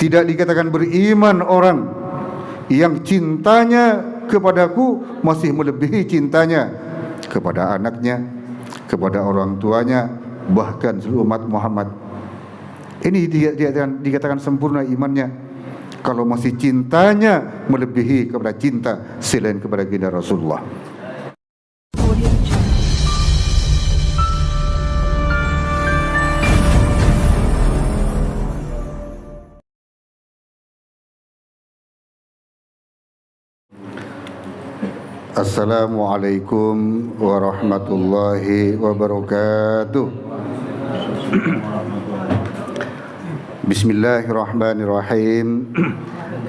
tidak dikatakan beriman orang yang cintanya kepadaku masih melebihi cintanya kepada anaknya, kepada orang tuanya, bahkan seluruh umat Muhammad. Ini dikatakan sempurna imannya kalau masih cintanya melebihi kepada cinta selain kepada baginda Rasulullah. Assalamualaikum warahmatullahi wabarakatuh. Bismillahirrahmanirrahim.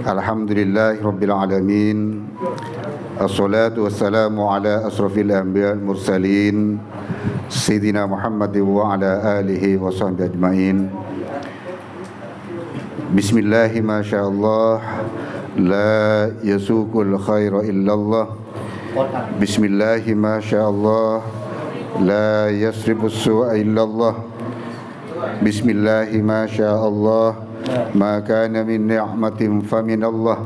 Alhamdulillahirabbil alamin. Assalatu wassalamu ala asrafil anbiya wal mursalin sayyidina Muhammad wa ala alihi wa sahbihi ajmain. Bismillah ma syaallah la yasuqul khaira illallah. Bismillah ma syaallah la yasribus su'a illallah. Bismillah ma syaallah ma kana min ni'matin famin Allah.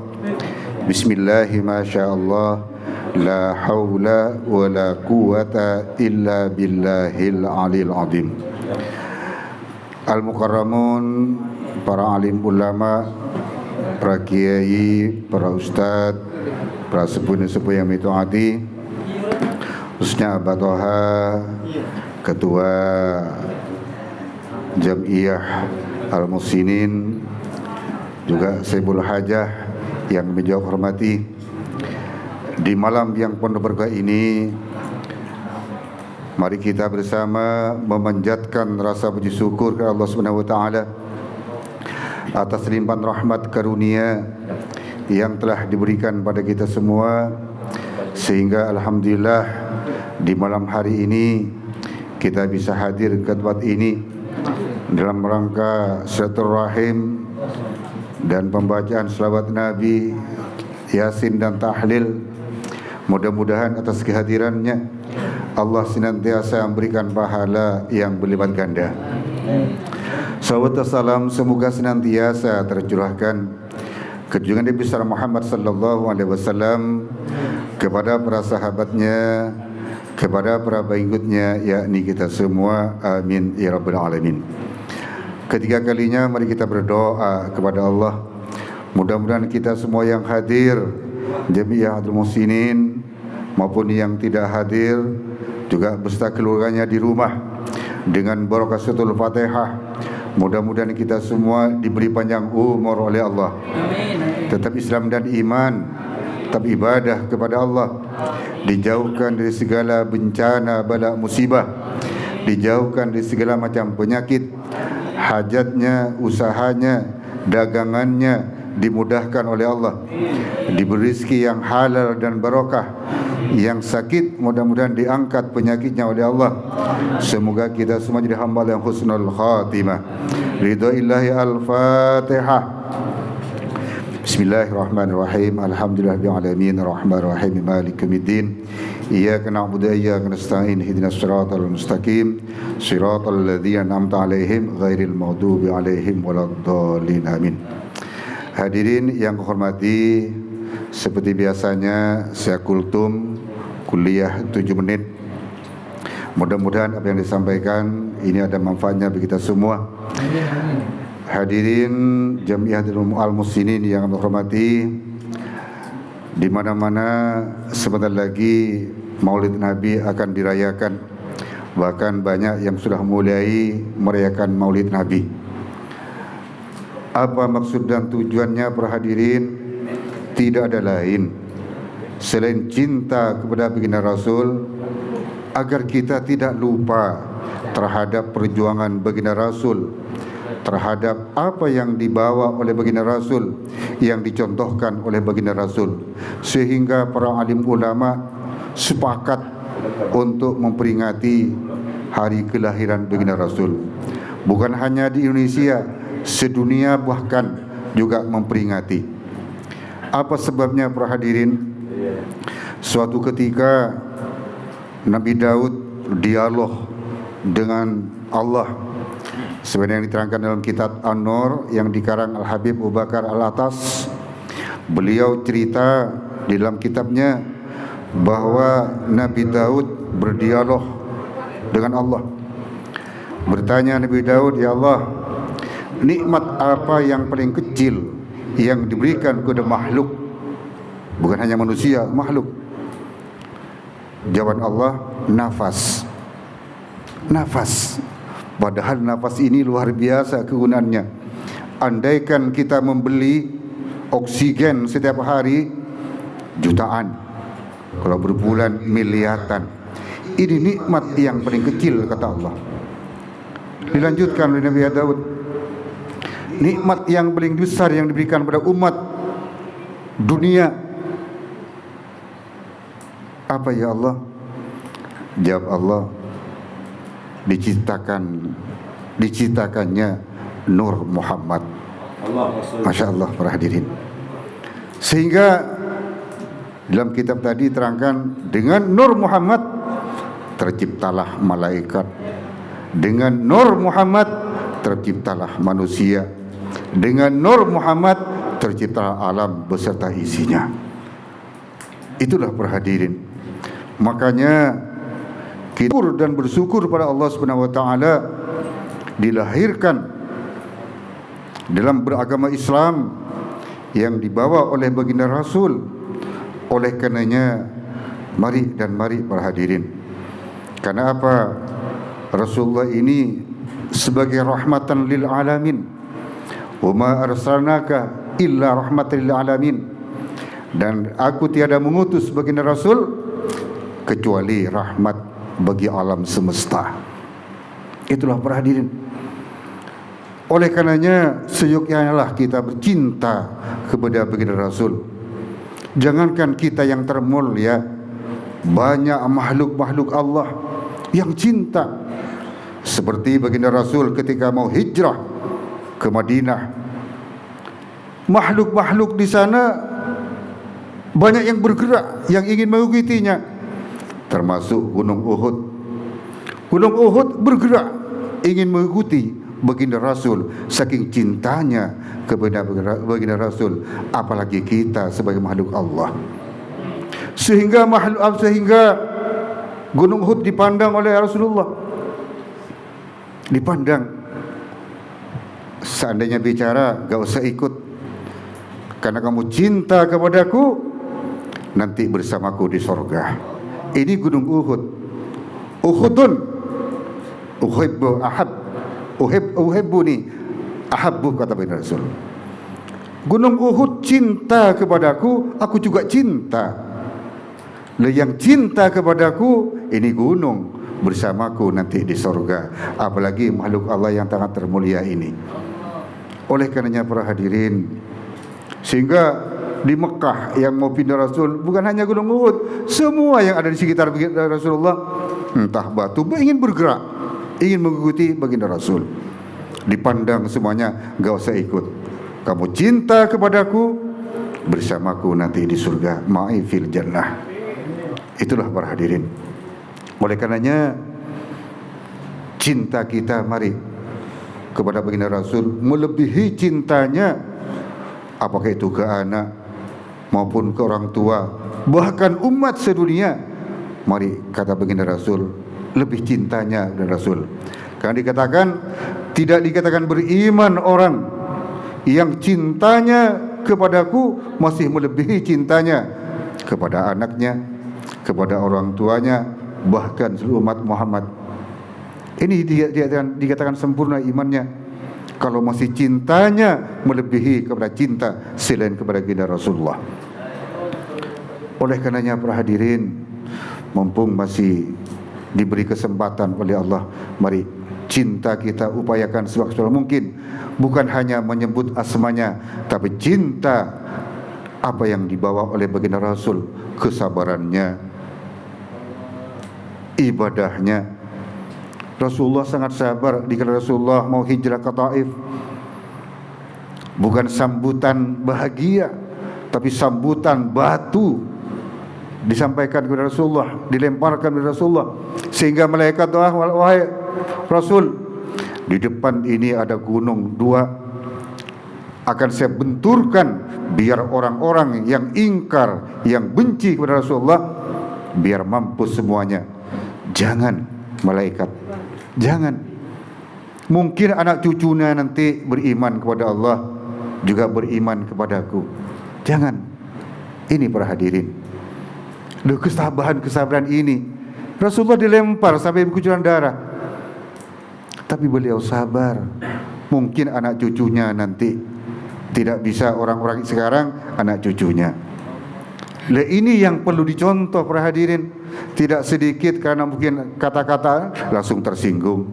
Bismillah ma syaallah la haula wa la quwata illa billahil aliyil azim. Al-mukarramun, para alim ulama, para kiai, para ustadz, para sepuh-sepuh yang ditaati, khususnya Abah Toha, Ketua Jam'iyah Al-Muhsinin, juga Saibul Hajah yang kami hormati. Di malam yang penuh berkah ini, mari kita bersama memanjatkan rasa puji syukur kepada Allah Subhanahu wa taala atas limpahan rahmat karunia yang telah diberikan pada kita semua, sehingga alhamdulillah di malam hari ini kita bisa hadir ke tempat ini dalam rangka silaturahim dan pembacaan selawat Nabi, Yasin dan tahlil. Mudah-mudahan atas kehadirannya Allah senantiasa memberikan pahala yang berlipat ganda. Salawat dan salam semoga senantiasa tercurahkan ke junjungan Nabi besar Muhammad sallallahu alaihi wasallam, kepada para sahabatnya, kepada para pengikutnya, yakni kita semua. Amin ya rabbal alamin. Ketiga kalinya mari kita berdoa kepada Allah, mudah-mudahan kita semua yang hadir Jam'iyah Al-Muhsinin maupun yang tidak hadir juga beserta keluarganya di rumah, dengan barakatul Fatihah, mudah-mudahan kita semua diberi panjang umur oleh Allah, tetap Islam dan iman, tetap ibadah kepada Allah, dijauhkan dari segala bencana, bala, musibah, dijauhkan dari segala macam penyakit, hajatnya, usahanya, dagangannya dimudahkan oleh Allah, diberi rezeki yang halal dan barokah, yang sakit mudah-mudahan diangkat penyakitnya oleh Allah. Semoga kita semua jadi hamba yang husnul khatimah. Ridhoillahi. Al-Fatihah. Bismillahirrahmanirrahim. Alhamdulillahirabbil alamin, arrahmanir rahim, maliki yaumiddin. Iyyaka na'budu wa iyyaka nasta'in. Ihdinas siratal mustaqim, siratal ladzina an'amta 'alaihim ghairil maghdubi 'alaihim waladdallin. Amin. Hadirin yang kuhormati, seperti biasanya saya kultum kuliah 7 menit. Mudah-mudahan apa yang disampaikan ini ada manfaatnya bagi kita semua. Hadirin Jam'iyah Al-Muhsinin yang kami hormati, di mana-mana sebentar lagi Maulid Nabi akan dirayakan. Bahkan banyak yang sudah mulai merayakan Maulid Nabi. Apa maksud dan tujuannya para hadirin? Tidak ada lain selain cinta kepada baginda Rasul, agar kita tidak lupa terhadap perjuangan baginda Rasul, terhadap apa yang dibawa oleh baginda Rasul, yang dicontohkan oleh baginda Rasul, sehingga para alim ulama sepakat untuk memperingati hari kelahiran baginda Rasul. Bukan hanya di Indonesia, sedunia bahkan juga memperingati. Apa sebabnya para hadirin? Suatu ketika Nabi Daud dialog dengan Allah Sebenarnya yang diterangkan dalam kitab An-Nur yang dikarang Al-Habib Abu Bakar Al-Atas, beliau cerita di dalam kitabnya bahwa Nabi Daud berdialog dengan Allah. Bertanya Nabi Daud, "Ya Allah, nikmat apa yang paling kecil yang diberikan kepada makhluk, bukan hanya manusia, makhluk?" Jawaban Allah, nafas. Nafas. Padahal nafas ini luar biasa kegunaannya. Andaikan kita membeli oksigen setiap hari jutaan, kalau berbulan miliaran. Ini nikmat yang paling kecil, kata Allah. Dilanjutkan oleh Nabi Daud, nikmat yang paling besar yang diberikan pada umat dunia apa ya Allah? Jawab Allah, diciptakannya Nur Muhammad. Masya Allah para hadirin. Sehingga dalam kitab tadi terangkan, dengan Nur Muhammad terciptalah malaikat, dengan Nur Muhammad terciptalah manusia, dengan Nur Muhammad terciptalah alam beserta isinya. Itulah para hadirin. Makanya kita dan bersyukur pada Allah Subhanahu wa taala dilahirkan dalam beragama Islam yang dibawa oleh baginda Rasul. Oleh karenanya mari para hadirin. Karena apa? Rasulullah ini sebagai rahmatan lil alamin. Wa ma arsalnaka illa rahmatan lil alamin. Dan aku tiada mengutus baginda Rasul kecuali rahmat bagi alam semesta. Itulah para hadirin. Oleh karenanya seyogyanya kita bercinta kepada baginda Rasul. Jangankan kita yang termulia, banyak makhluk-makhluk Allah yang cinta. Seperti baginda Rasul ketika mau hijrah ke Madinah, makhluk-makhluk di sana banyak yang bergerak, yang ingin mengikutinya, termasuk Gunung Uhud. Gunung Uhud bergerak ingin mengikuti baginda Rasul, saking cintanya kepada baginda Rasul, apalagi kita sebagai makhluk Allah. Sehingga Gunung Uhud dipandang oleh Rasulullah, dipandang, seandainya bicara gak usah ikut, karena kamu cinta kepadaku, nanti bersamaku di sorga. Ini Gunung Uhud. Uhudun uhibbu ahab, uhibbuni ahabbu, kata baginda Rasul. Gunung Uhud cinta kepadaku, aku juga cinta. Yang cinta kepadaku, ini gunung, bersamaku nanti di sorga. Apalagi makhluk Allah yang sangat termulia ini. Oleh karenanya para hadirin, sehingga di Mekah yang mau pindah Rasul bukan hanya Gunung Uhud, semua yang ada di sekitar Rasulullah, entah batu, ingin bergerak, ingin mengikuti baginda Rasul. Dipandang semuanya, gak usah ikut. Kamu cinta kepadaku, bersamaku nanti di surga, ma'i fil jannah. Itulah para hadirin. Oleh karenanya cinta kita mari kepada baginda Rasul melebihi cintanya, apakah itu ke anak maupun ke orang tua, bahkan umat sedunia. Mari, kata baginda Rasul, lebih cintanya kepada Rasul. Karena dikatakan, tidak dikatakan beriman orang yang cintanya kepadaku masih melebihi cintanya kepada anaknya, kepada orang tuanya, bahkan seluruh umat Muhammad. Ini dikatakan sempurna imannya kalau masih cintanya melebihi kepada cinta selain kepada baginda Rasulullah. Oleh karenanya para hadirin, mumpung masih diberi kesempatan oleh Allah, mari cinta kita upayakan semaksimal mungkin. Bukan hanya menyebut asmanya, tapi cinta apa yang dibawa oleh baginda Rasul, kesabarannya, ibadahnya. Rasulullah sangat sabar. Dikala Rasulullah mau hijrah ke Taif, bukan sambutan bahagia, tapi sambutan batu disampaikan kepada Rasulullah, dilemparkan kepada Rasulullah, sehingga malaikat doa, wahai Rasul, Di depan ini ada gunung dua, akan saya benturkan biar orang-orang yang ingkar, yang benci kepada Rasulullah, biar mampus semuanya. Jangan malaikat, jangan. Mungkin anak cucunya nanti beriman kepada Allah, juga beriman kepadaku. Jangan. Ini para hadirin, kesabaran ini. Rasulullah dilempar sampai berkucuran darah, tapi beliau sabar. Mungkin anak cucunya nanti tidak bisa orang-orang sekarang, anak cucunya. Ini yang perlu dicontoh para hadirin. Tidak sedikit karena mungkin kata-kata langsung tersinggung,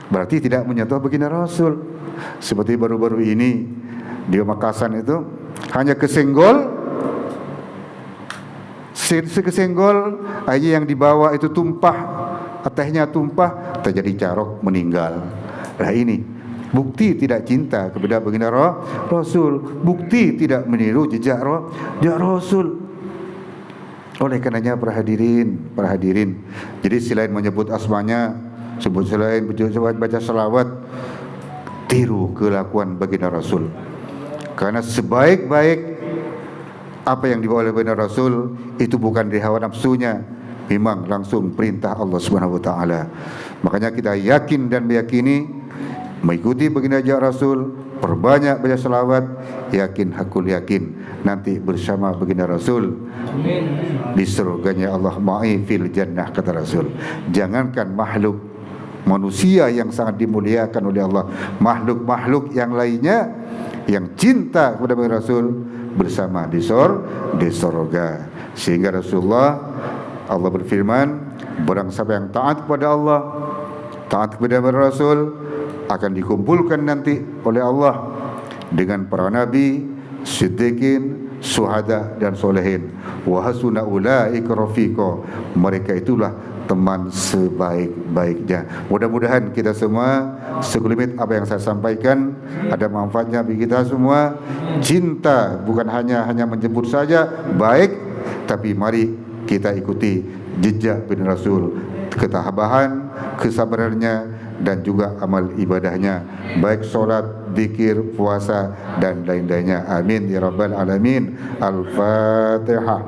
berarti tidak menyentuh baginda Rasul. Seperti baru-baru ini di Makassar itu, hanya kesenggol, airnya yang dibawa itu tumpah, tehnya tumpah, terjadi carok, meninggal. Nah ini bukti tidak cinta kepada baginda Rasul, bukti tidak meniru jejak Rasul. Oleh karenanya para hadirin, jadi selain menyebut asmanya, selain baca salawat, tiru kelakuan baginda Rasul. Karena sebaik-baik apa yang dibawa oleh baginda Rasul itu bukan dari hawa nafsunya, memang langsung perintah Allah Subhanahu wa taala. Makanya kita yakin dan meyakini mengikuti baginda Rasul, perbanyak baca selawat, yakin hakul yakin nanti bersama baginda Rasul. Amin. Di surganya Allah, ma'i fil jannah, kata Rasul. Jangankan makhluk manusia yang sangat dimuliakan oleh Allah, makhluk-makhluk yang lainnya yang cinta kepada baginda Rasul bersama di sorga. Sehingga Allah berfirman, barang siapa yang taat kepada Allah, taat kepada Rasul, akan dikumpulkan nanti oleh Allah dengan para nabi, siddiqin, syuhada dan solehin. Wa hasuna ulaika rafiqa. Mereka itulah teman sebaik-baiknya. Mudah-mudahan kita semua, sekelumit apa yang saya sampaikan ada manfaatnya bagi kita semua. Cinta bukan hanya menyebut saja baik, tapi mari kita ikuti jejak bin Rasul, ketabahan, kesabarannya, dan juga amal ibadahnya, baik solat, zikir, puasa, dan lain-lainnya. Amin ya rabbal alamin. Al-Fatihah.